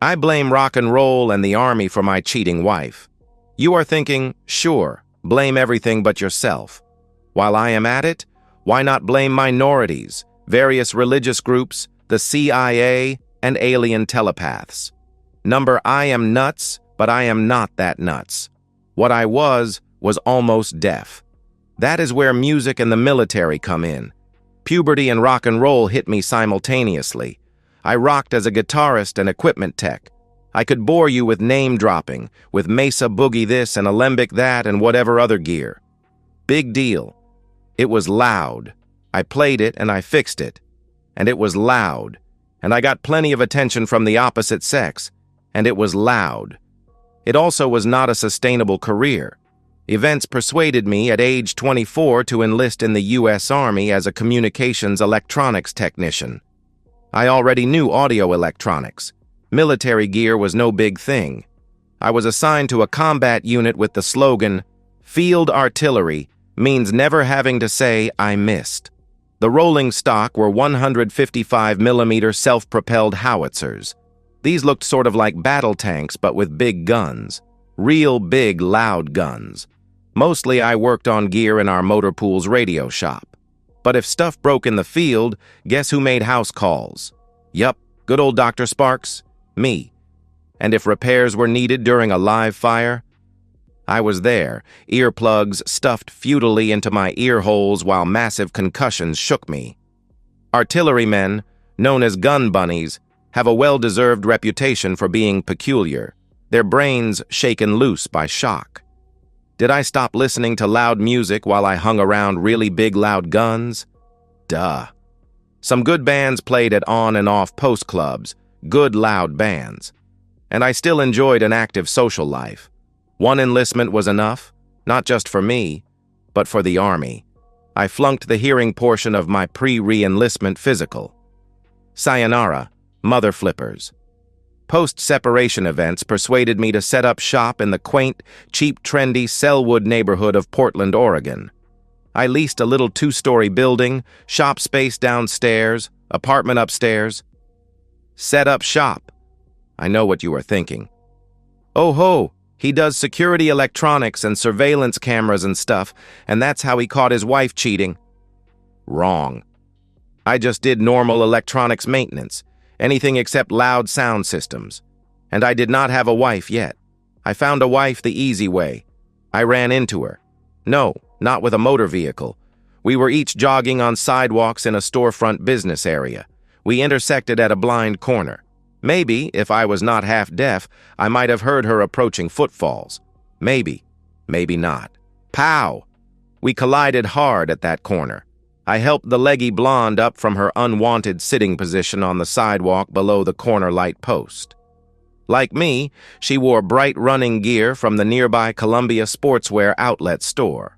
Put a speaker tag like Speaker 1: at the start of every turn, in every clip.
Speaker 1: I blame rock and roll and the army for my cheating wife. You are thinking, sure, blame everything but yourself. While I am at it, why not blame minorities, various religious groups, the CIA, and alien telepaths? I am nuts, but I am not that nuts. What I was almost deaf. That is where music and the military come in. Puberty and rock and roll hit me simultaneously. I rocked as a guitarist and equipment tech. I could bore you with name-dropping, with Mesa Boogie this and Alembic that and whatever other gear. Big deal. It was loud. I played it and I fixed it. And it was loud. And I got plenty of attention from the opposite sex. And it was loud. It also was not a sustainable career. Events persuaded me at age 24 to enlist in the U.S. Army as a communications electronics technician. I already knew audio electronics. Military gear was no big thing. I was assigned to a combat unit with the slogan, "Field Artillery," means never having to say, "I missed." The rolling stock were 155mm self-propelled howitzers. These looked sort of like battle tanks, but with big guns. Real big, loud guns. Mostly I worked on gear in our motor pool's radio shop. But if stuff broke in the field, guess who made house calls? Yup, good old Dr. Sparks. Me. And if repairs were needed during a live fire, I was there, earplugs stuffed futilely into my ear holes while massive concussions shook me. Artillerymen, known as gun bunnies, have a well-deserved reputation for being peculiar, their brains shaken loose by shock. Did I stop listening to loud music while I hung around really big loud guns? Duh. Some good bands played at on and off post clubs, good loud bands. And I still enjoyed an active social life. One enlistment was enough, not just for me, but for the Army. I flunked the hearing portion of my pre-re-enlistment physical. Sayonara, mother flippers. Post-separation events persuaded me to set up shop in the quaint, cheap, trendy Sellwood neighborhood of Portland, Oregon. I leased a little 2-story building, shop space downstairs, apartment upstairs. Set up shop. I know what you are thinking. Oh ho, he does security electronics and surveillance cameras and stuff, and that's how he caught his wife cheating. Wrong. I just did normal electronics maintenance, anything except loud sound systems. And I did not have a wife yet. I found a wife the easy way. I ran into her. No, not with a motor vehicle. We were each jogging on sidewalks in a storefront business area. We intersected at a blind corner. Maybe, if I was not half deaf, I might have heard her approaching footfalls. Maybe. Maybe not. Pow! We collided hard at that corner. I helped the leggy blonde up from her unwanted sitting position on the sidewalk below the corner light post. Like me, she wore bright running gear from the nearby Columbia Sportswear outlet store.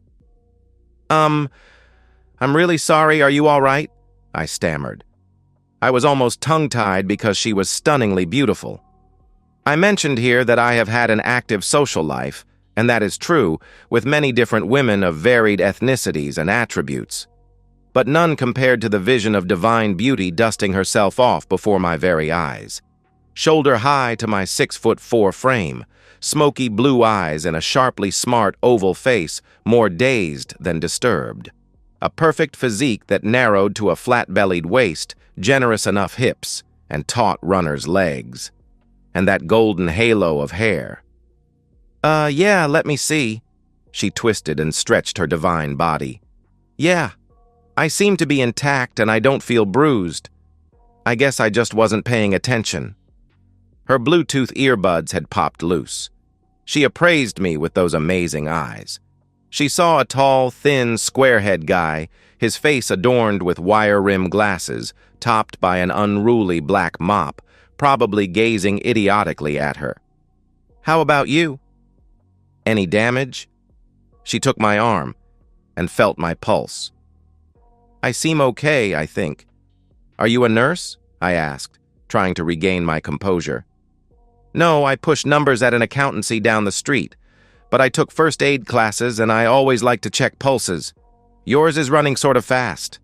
Speaker 1: I'm really sorry, are you all right? I stammered. I was almost tongue-tied because she was stunningly beautiful. I mentioned here that I have had an active social life, and that is true, with many different women of varied ethnicities and attributes. But none compared to the vision of divine beauty dusting herself off before my very eyes. Shoulder high to my 6'4" frame, smoky blue eyes and a sharply smart oval face, more dazed than disturbed. A perfect physique that narrowed to a flat-bellied waist, generous enough hips, and taut runner's legs. And that golden halo of hair. Yeah, let me see. She twisted and stretched her divine body. Yeah, I seem to be intact and I don't feel bruised. I guess I just wasn't paying attention. Her Bluetooth earbuds had popped loose. She appraised me with those amazing eyes. She saw a tall, thin, square-head guy, his face adorned with wire-rimmed glasses, topped by an unruly black mop, probably gazing idiotically at her. How about you? Any damage? She took my arm and felt my pulse. I seem okay, I think. Are you a nurse? I asked, trying to regain my composure. No, I push numbers at an accountancy down the street, but I took first aid classes and I always like to check pulses. Yours is running sort of fast.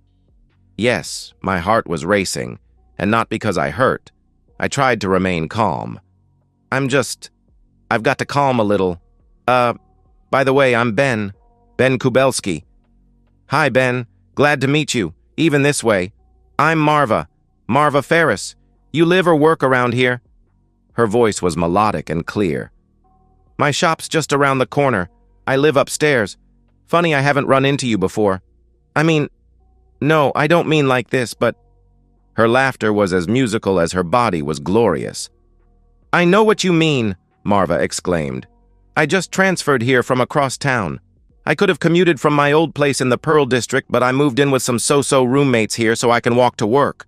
Speaker 1: Yes, my heart was racing, and not because I hurt. I tried to remain calm, I've got to calm a little. By the way, I'm Ben Kubelski. Hi, Ben. Glad to meet you, even this way. I'm Marva Ferris. You live or work around here?" Her voice was melodic and clear. "My shop's just around the corner. I live upstairs. Funny I haven't run into you before. I mean, no, I don't mean like this, but..." Her laughter was as musical as her body was glorious. "I know what you mean," Marva exclaimed. "I just transferred here from across town. I could have commuted from my old place in the Pearl District, but I moved in with some so-so roommates here so I can walk to work.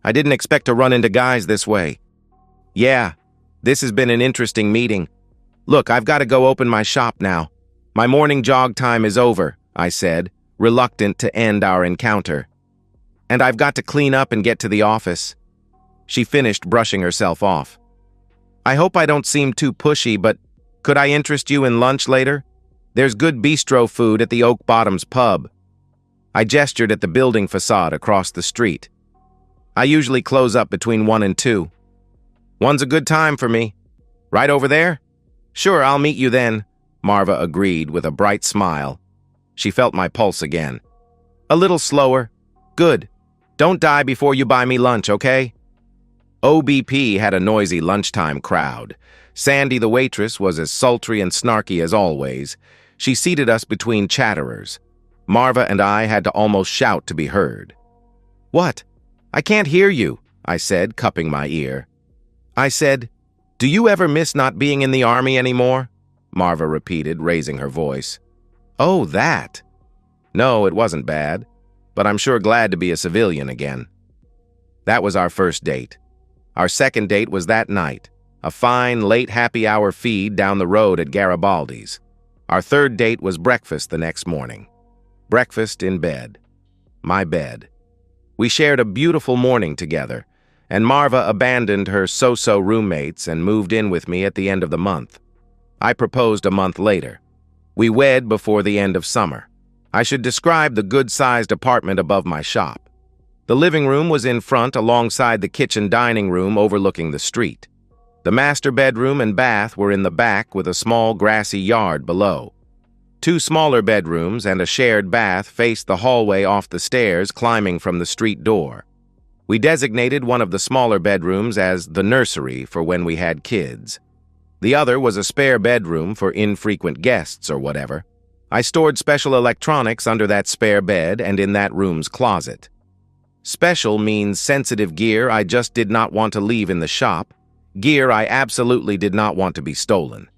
Speaker 1: I didn't expect to run into guys this way. Yeah, this has been an interesting meeting. Look, I've got to go open my shop now. My morning jog time is over," I said, reluctant to end our encounter. "And I've got to clean up and get to the office." She finished brushing herself off. "I hope I don't seem too pushy, but could I interest you in lunch later? There's good bistro food at the Oak Bottoms pub." I gestured at the building facade across the street. "I usually close up between 1 and 2. "One's a good time for me. Right over there?" "Sure, I'll meet you then," Marva agreed with a bright smile. She felt my pulse again. "A little slower. Good. Don't die before you buy me lunch, okay?" OBP had a noisy lunchtime crowd. Sandy, the waitress, was as sultry and snarky as always. She seated us between chatterers. Marva and I had to almost shout to be heard. "What? I can't hear you," I said, cupping my ear. I said, "Do you ever miss not being in the army anymore?" Marva repeated, raising her voice. "Oh, that. No, it wasn't bad, but I'm sure glad to be a civilian again." That was our first date. Our second date was that night, a fine, late happy hour feed down the road at Garibaldi's. Our third date was breakfast the next morning. Breakfast in bed. My bed. We shared a beautiful morning together, and Marva abandoned her so-so roommates and moved in with me at the end of the month. I proposed a month later. We wed before the end of summer. I should describe the good-sized apartment above my shop. The living room was in front alongside the kitchen dining room overlooking the street. The master bedroom and bath were in the back with a small grassy yard below. 2 smaller bedrooms and a shared bath faced the hallway off the stairs climbing from the street door. We designated one of the smaller bedrooms as the nursery for when we had kids. The other was a spare bedroom for infrequent guests or whatever. I stored special electronics under that spare bed and in that room's closet. Special means sensitive gear I just did not want to leave in the shop, gear I absolutely did not want to be stolen.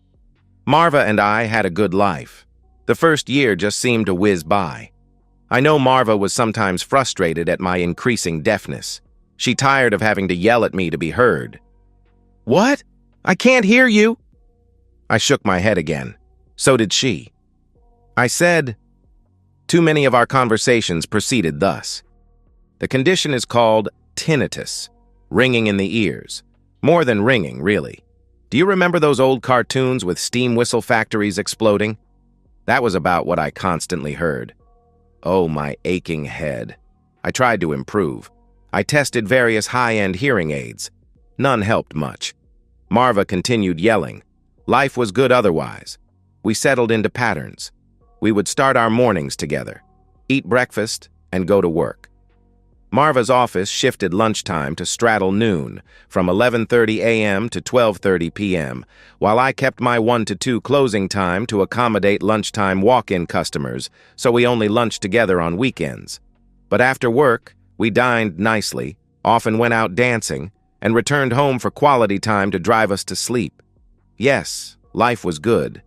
Speaker 1: Marva and I had a good life. The first year just seemed to whiz by. I know Marva was sometimes frustrated at my increasing deafness. She tired of having to yell at me to be heard. "What? I can't hear you!" I shook my head again. So did she. I said, too many of our conversations proceeded thus. The condition is called tinnitus, ringing in the ears. More than ringing, really. Do you remember those old cartoons with steam whistle factories exploding? That was about what I constantly heard. Oh, my aching head. I tried to improve. I tested various high-end hearing aids. None helped much. Marva continued yelling. Life was good otherwise. We settled into patterns. We would start our mornings together, eat breakfast, and go to work. Marva's office shifted lunchtime to straddle noon, from 11:30 a.m. to 12:30 p.m., while I kept my 1 to 2 closing time to accommodate lunchtime walk-in customers, so we only lunched together on weekends. But after work, we dined nicely, often went out dancing, and returned home for quality time to drive us to sleep. Yes, life was good.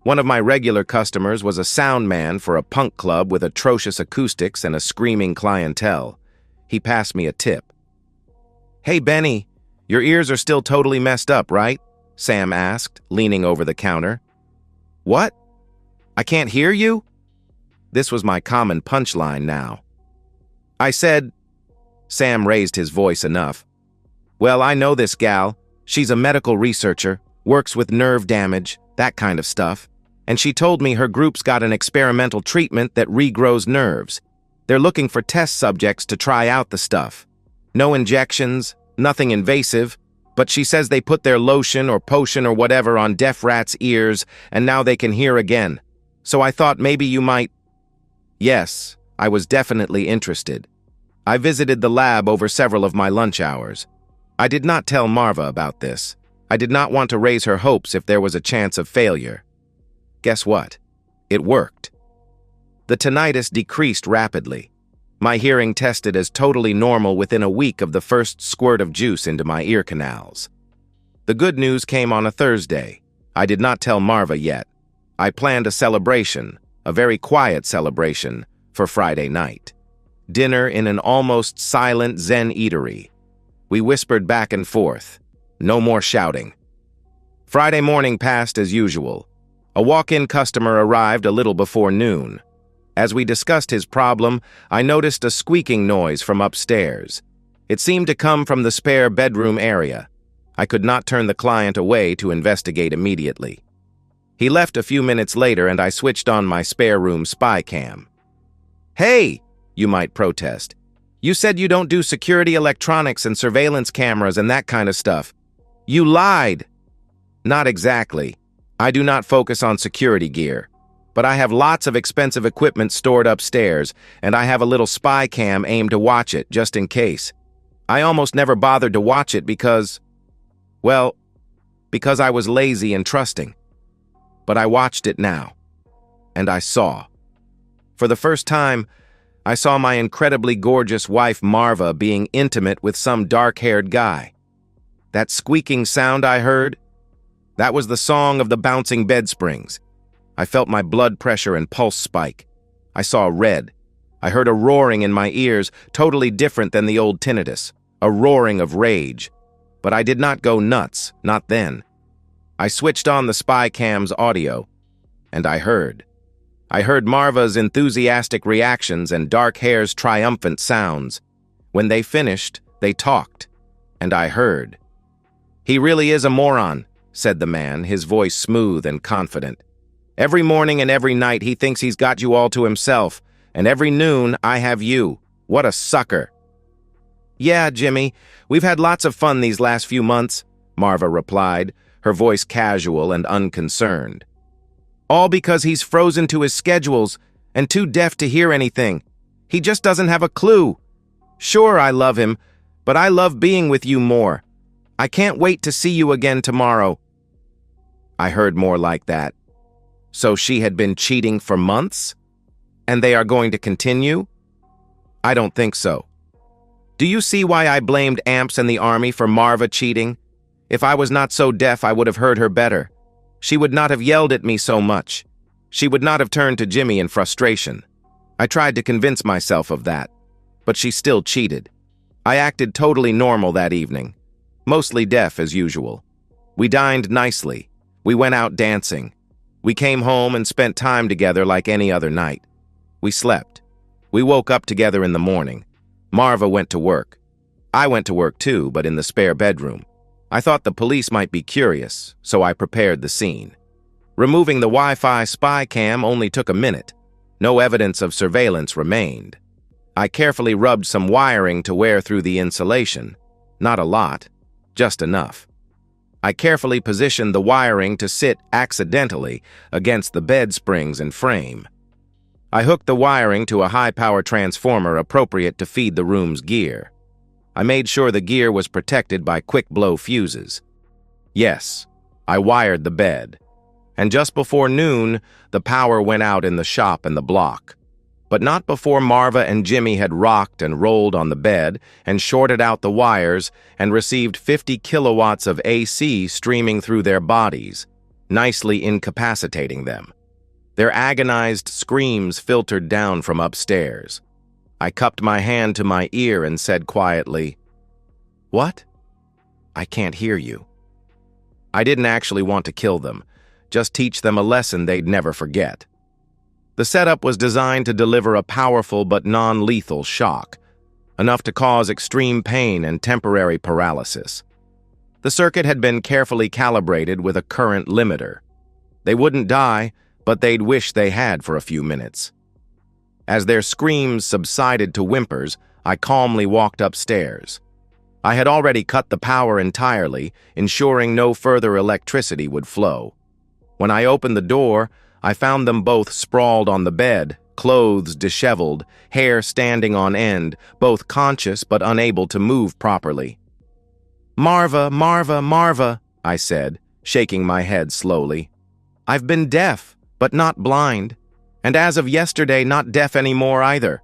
Speaker 1: One of my regular customers was a sound man for a punk club with atrocious acoustics and a screaming clientele. He passed me a tip. "Hey, Benny, your ears are still totally messed up, right?" Sam asked, leaning over the counter. "What? I can't hear you?" This was my common punchline now. I said, Sam raised his voice enough. "Well, I know this gal. She's a medical researcher, works with nerve damage, that kind of stuff. And she told me her group's got an experimental treatment that regrows nerves. They're looking for test subjects to try out the stuff. No injections, nothing invasive, But she says they put their lotion or potion or whatever on deaf rats' ears, and now they can hear again. So I thought maybe you might—" Yes, I was definitely interested. I visited the lab over several of my lunch hours. I did not tell Marva about this. I did not want to raise her hopes if there was a chance of failure. Guess what? It worked. The tinnitus decreased rapidly. My hearing tested as totally normal within a week of the first squirt of juice into my ear canals. The good news came on a Thursday. I did not tell Marva yet. I planned a celebration, a very quiet celebration, for Friday night. Dinner in an almost silent Zen eatery. We whispered back and forth. No more shouting. Friday morning passed as usual. A walk-in customer arrived a little before noon. As we discussed his problem, I noticed a squeaking noise from upstairs. It seemed to come from the spare bedroom area. I could not turn the client away to investigate immediately. He left a few minutes later and I switched on my spare room spy cam. "Hey," you might protest. "You said you don't do security electronics and surveillance cameras and that kind of stuff. You lied." "Not exactly. I do not focus on security gear. But I have lots of expensive equipment stored upstairs, and I have a little spy cam aimed to watch it, just in case. I almost never bothered to watch it because I was lazy and trusting. But I watched it now, and I saw. For the first time, I saw my incredibly gorgeous wife Marva being intimate with some dark-haired guy. That squeaking sound I heard, that was the song of the bouncing bed springs. I felt my blood pressure and pulse spike. I saw red. I heard a roaring in my ears, totally different than the old tinnitus, a roaring of rage. But I did not go nuts, not then. I switched on the spy cam's audio, and I heard. I heard Marva's enthusiastic reactions and dark hair's triumphant sounds. When they finished, they talked, and I heard. "He really is a moron," said the man, his voice smooth and confident. "Every morning and every night he thinks he's got you all to himself, and every noon I have you. What a sucker." "Yeah, Jimmy, we've had lots of fun these last few months," Marva replied, her voice casual and unconcerned. "All because he's frozen to his schedules and too deaf to hear anything. He just doesn't have a clue. Sure, I love him, but I love being with you more. I can't wait to see you again tomorrow." I heard more like that. So she had been cheating for months? And they are going to continue? I don't think so. Do you see why I blamed Amps and the Army for Marva cheating? If I was not so deaf, I would have heard her better. She would not have yelled at me so much. She would not have turned to Jimmy in frustration. I tried to convince myself of that, but she still cheated. I acted totally normal that evening, mostly deaf as usual. We dined nicely. We went out dancing. We came home and spent time together like any other night. We slept. We woke up together in the morning. Marva went to work. I went to work too, but in the spare bedroom. I thought the police might be curious, so I prepared the scene. Removing the Wi-Fi spy cam only took a minute. No evidence of surveillance remained. I carefully rubbed some wiring to wear through the insulation. Not a lot, just enough. I carefully positioned the wiring to sit accidentally against the bed springs and frame. I hooked the wiring to a high-power transformer appropriate to feed the room's gear. I made sure the gear was protected by quick-blow fuses. Yes, I wired the bed. And just before noon, the power went out in the shop and the block. But not before Marva and Jimmy had rocked and rolled on the bed and shorted out the wires and received 50 kilowatts of AC streaming through their bodies, nicely incapacitating them. Their agonized screams filtered down from upstairs. I cupped my hand to my ear and said quietly, "What? I can't hear you." I didn't actually want to kill them, just teach them a lesson they'd never forget. The setup was designed to deliver a powerful but non-lethal shock, enough to cause extreme pain and temporary paralysis. The circuit had been carefully calibrated with a current limiter. They wouldn't die, but they'd wish they had for a few minutes. As their screams subsided to whimpers, I calmly walked upstairs. I had already cut the power entirely, ensuring no further electricity would flow. When I opened the door, I found them both sprawled on the bed, clothes disheveled, hair standing on end, both conscious but unable to move properly. "Marva, Marva, Marva," I said, shaking my head slowly. "I've been deaf, but not blind, and as of yesterday, not deaf anymore either."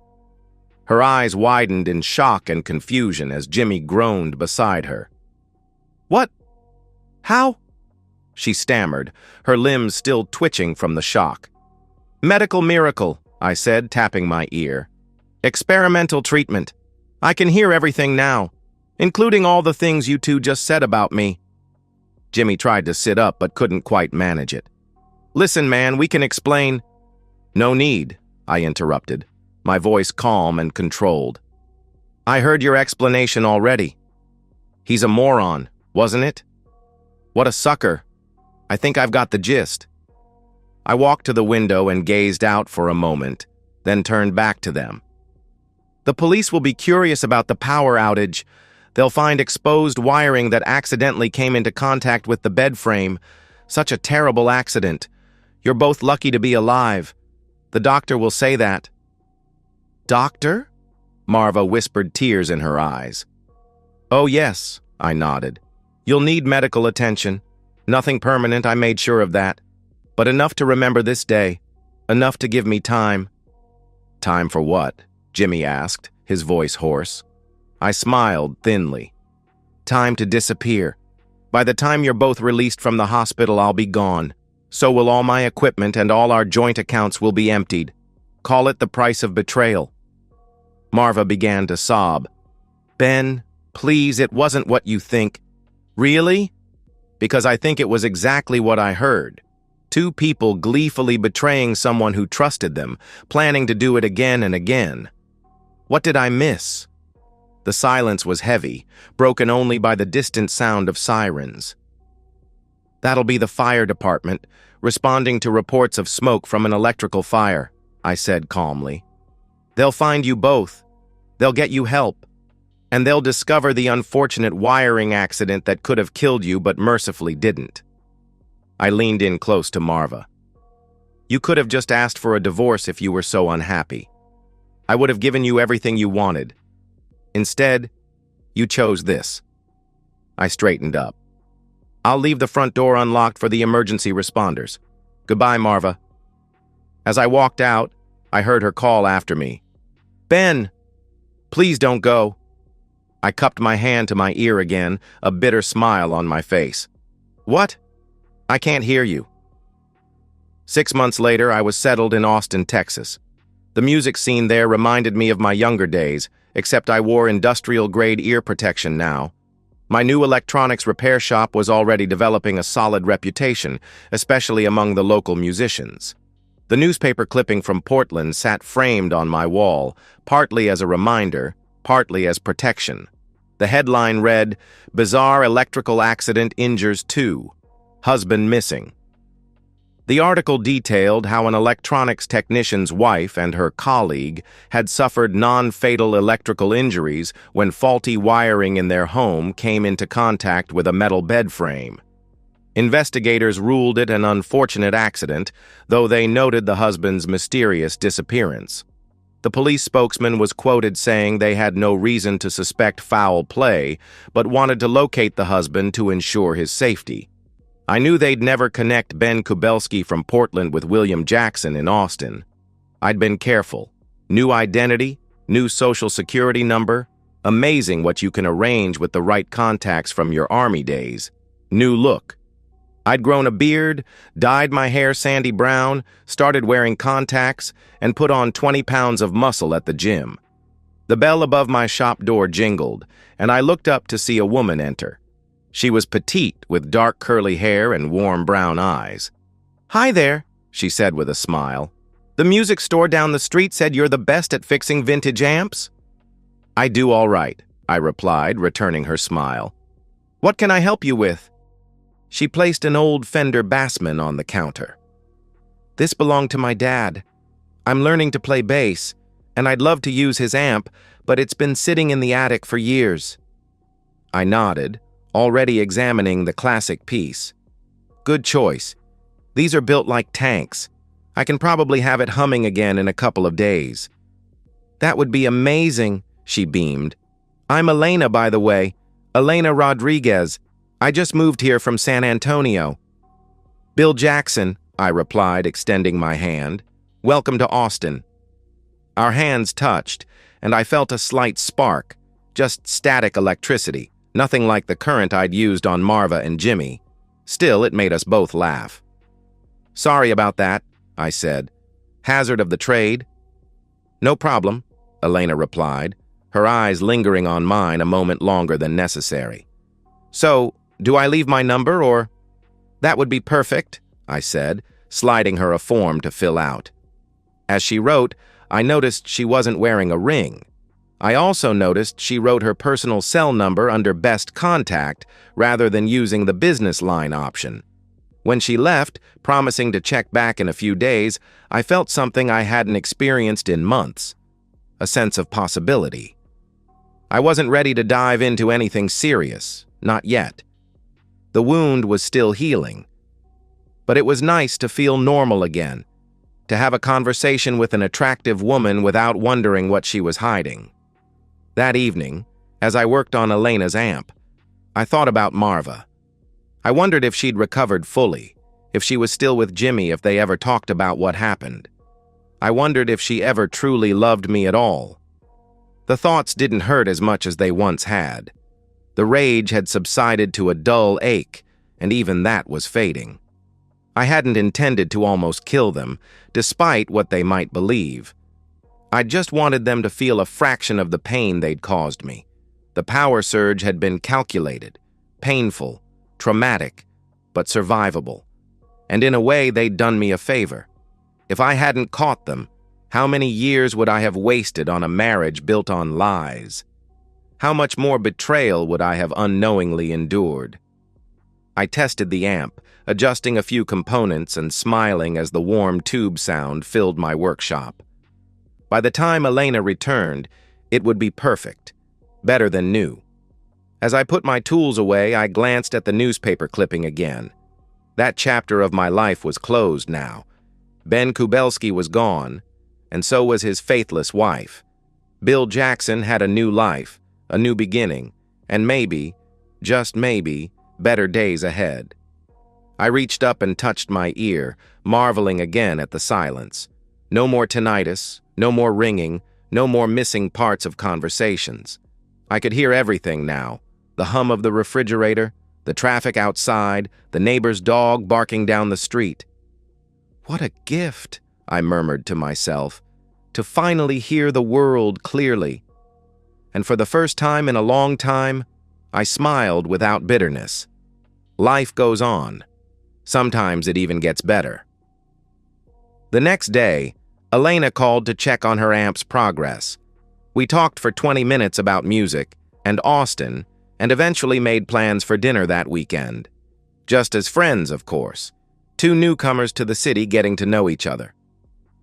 Speaker 1: Her eyes widened in shock and confusion as Jimmy groaned beside her. "What? How?" she stammered, her limbs still twitching from the shock. "Medical miracle," I said, tapping my ear. "Experimental treatment. I can hear everything now, including all the things you two just said about me." Jimmy tried to sit up but couldn't quite manage it. "Listen, man, we can explain—" "No need," I interrupted, my voice calm and controlled. "I heard your explanation already. He's a moron, wasn't it? What a sucker. I think I've got the gist." I walked to the window and gazed out for a moment, then turned back to them. "The police will be curious about the power outage. They'll find exposed wiring that accidentally came into contact with the bed frame. Such a terrible accident. You're both lucky to be alive. The doctor will say that." "Doctor?" Marva whispered, tears in her eyes. "Oh yes," I nodded. "You'll need medical attention. Nothing permanent, I made sure of that. But enough to remember this day. Enough to give me time." "Time for what?" Jimmy asked, his voice hoarse. I smiled thinly. "Time to disappear. By the time you're both released from the hospital, I'll be gone. So will all my equipment and all our joint accounts will be emptied. Call it the price of betrayal." Marva began to sob. "Ben, please, it wasn't what you think." "Really?" "Because I think it was exactly what I heard. Two people gleefully betraying someone who trusted them, planning to do it again and again. What did I miss?" The silence was heavy, broken only by the distant sound of sirens. "That'll be the fire department, responding to reports of smoke from an electrical fire," I said calmly. "They'll find you both. They'll get you help. And they'll discover the unfortunate wiring accident that could have killed you but mercifully didn't." I leaned in close to Marva. "You could have just asked for a divorce if you were so unhappy. I would have given you everything you wanted. Instead, you chose this." I straightened up. "I'll leave the front door unlocked for the emergency responders. Goodbye, Marva." As I walked out, I heard her call after me. "Ben, please don't go." I cupped my hand to my ear again, a bitter smile on my face. "What? I can't hear you." 6 months later, I was settled in Austin, Texas. The music scene there reminded me of my younger days, except I wore industrial-grade ear protection now. My new electronics repair shop was already developing a solid reputation, especially among the local musicians. The newspaper clipping from Portland sat framed on my wall, partly as a reminder, partly as protection. The headline read, "Bizarre Electrical Accident Injures Two. Husband Missing." The article detailed how an electronics technician's wife and her colleague had suffered non-fatal electrical injuries when faulty wiring in their home came into contact with a metal bed frame. Investigators ruled it an unfortunate accident, though they noted the husband's mysterious disappearance. The police spokesman was quoted saying they had no reason to suspect foul play, but wanted to locate the husband to ensure his safety. I knew they'd never connect Ben Kubelski from Portland with William Jackson in Austin. I'd been careful. New identity, new social security number. Amazing what you can arrange with the right contacts from your Army days. New look. I'd grown a beard, dyed my hair sandy brown, started wearing contacts, and put on 20 pounds of muscle at the gym. The bell above my shop door jingled, and I looked up to see a woman enter. She was petite, with dark curly hair and warm brown eyes. "Hi there," she said with a smile. "The music store down the street said you're the best at fixing vintage amps." "I do all right," I replied, returning her smile. "What can I help you with?" She placed an old Fender Bassman on the counter. "This belonged to my dad. I'm learning to play bass, and I'd love to use his amp, but it's been sitting in the attic for years." I nodded, already examining the classic piece. Good choice. These are built like tanks. I can probably have it humming again in a couple of days. That would be amazing, she beamed. I'm Elena, by the way. Elena Rodriguez. I just moved here from San Antonio. Bill Jackson, I replied, extending my hand. Welcome to Austin. Our hands touched, and I felt a slight spark, just static electricity, nothing like the current I'd used on Marva and Jimmy. Still, it made us both laugh. Sorry about that, I said. Hazard of the trade? No problem, Elena replied, her eyes lingering on mine a moment longer than necessary. So, do I leave my number or? That would be perfect, I said, sliding her a form to fill out. As she wrote, I noticed she wasn't wearing a ring. I also noticed she wrote her personal cell number under best contact rather than using the business line option. When she left, promising to check back in a few days, I felt something I hadn't experienced in months. A sense of possibility. I wasn't ready to dive into anything serious, not yet. The wound was still healing. But it was nice to feel normal again, to have a conversation with an attractive woman without wondering what she was hiding. That evening, as I worked on Elena's amp, I thought about Marva. I wondered if she'd recovered fully, if she was still with Jimmy, if they ever talked about what happened. I wondered if she ever truly loved me at all. The thoughts didn't hurt as much as they once had. The rage had subsided to a dull ache, and even that was fading. I hadn't intended to almost kill them, despite what they might believe. I just wanted them to feel a fraction of the pain they'd caused me. The power surge had been calculated, painful, traumatic, but survivable. And in a way, they'd done me a favor. If I hadn't caught them, how many years would I have wasted on a marriage built on lies? How much more betrayal would I have unknowingly endured? I tested the amp, adjusting a few components and smiling as the warm tube sound filled my workshop. By the time Elena returned, it would be perfect, better than new. As I put my tools away, I glanced at the newspaper clipping again. That chapter of my life was closed now. Ben Kubelski was gone, and so was his faithless wife. Bill Jackson had a new life, a new beginning, and maybe, just maybe, better days ahead. I reached up and touched my ear, marveling again at the silence. No more tinnitus, no more ringing, no more missing parts of conversations. I could hear everything now. The hum of the refrigerator, the traffic outside, the neighbor's dog barking down the street. What a gift, I murmured to myself, to finally hear the world clearly. And for the first time in a long time, I smiled without bitterness. Life goes on. Sometimes it even gets better. The next day, Elena called to check on her amp's progress. We talked for 20 minutes about music and Austin, and eventually made plans for dinner that weekend. Just as friends, of course. Two newcomers to the city getting to know each other.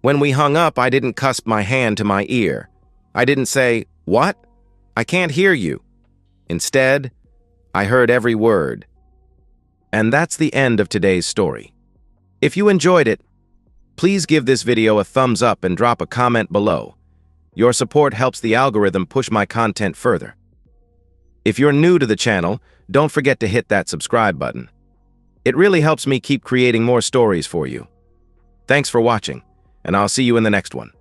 Speaker 1: When we hung up, I didn't cusp my hand to my ear. I didn't say, "What? I can't hear you." Instead, I heard every word. And that's the end of today's story. If you enjoyed it, please give this video a thumbs up and drop a comment below. Your support helps the algorithm push my content further. If you're new to the channel, don't forget to hit that subscribe button. It really helps me keep creating more stories for you. Thanks for watching, and I'll see you in the next one.